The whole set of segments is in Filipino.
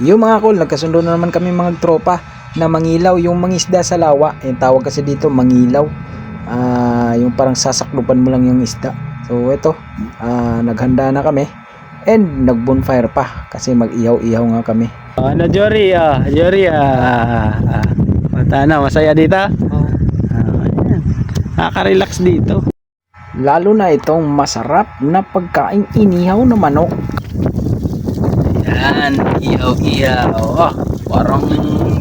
Yung mga kol, nagkasundo na naman kami mga tropa na mangilaw yung mangisda sa lawa. Yung tawag kasi dito mangilaw. Yung parang sasaklupan mo lang yung isda. So ito, naghanda na kami and nag-bonfire pa kasi mag-ihaw-ihaw nga kami. Ano Jory, masaya dito? Nakaka-relax dito. Lalo na itong masarap na pagkain inihaw na manok. Yan, ihaw-ihaw. Parang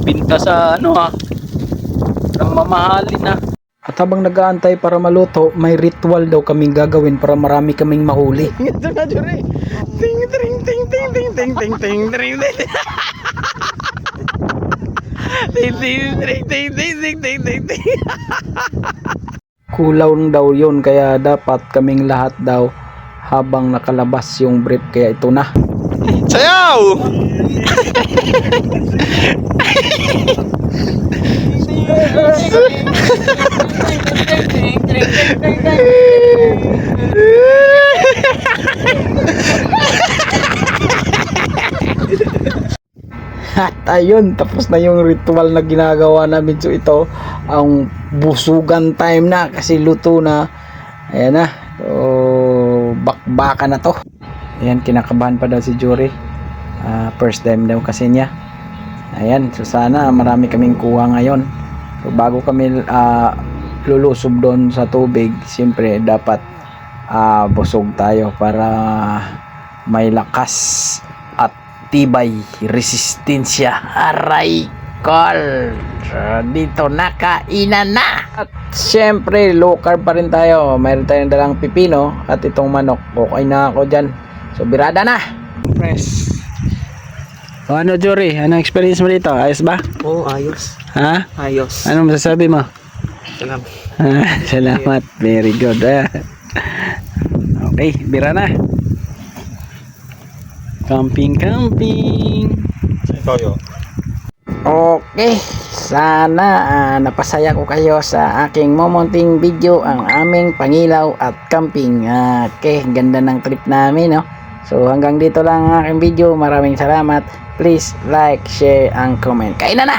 binta sa parang mamahalin At habang nag-aantay para maluto, may ritual daw kaming gagawin para marami kaming mahuli. Ito na Jory. Ting ting ting ting ting ting ting ting ting ting. Kulaw daw yun, kaya dapat kaming lahat daw habang nakalabas yung brief, kaya ito na. Sayaw! At ayun, tapos na yung ritual na ginagawa namin. So ito, ang busugan time na kasi luto na. Ayan na. So, bakbaka na to. Ayan, kinakabahan pa daw si Jory. First time daw kasi niya. Ayan, so sana marami kaming kuha ngayon. So bago kami lulusob doon sa tubig, siyempre dapat busog tayo para may lakas at tibay, resistensya. Aray kol, dito nakainan na. At syempre low carb pa rin tayo. Mayroon tayong dalang pipino at itong manok. Okay na ako dyan. So birada na. Press. O ano Jory, ano experience mo dito? Ayos ba? Oo, ayos. Ha? Ayos. Ano masasabi mo? Salamat. Salamat, very good. Okay, bira na. Camping. Okay, sana napasaya ko kayo sa aking momonting video, ang aming pangilaw at camping. Okay, ganda ng trip namin, no? So hanggang dito lang ang aking video. Maraming salamat. Please like, share, and comment. Kain na!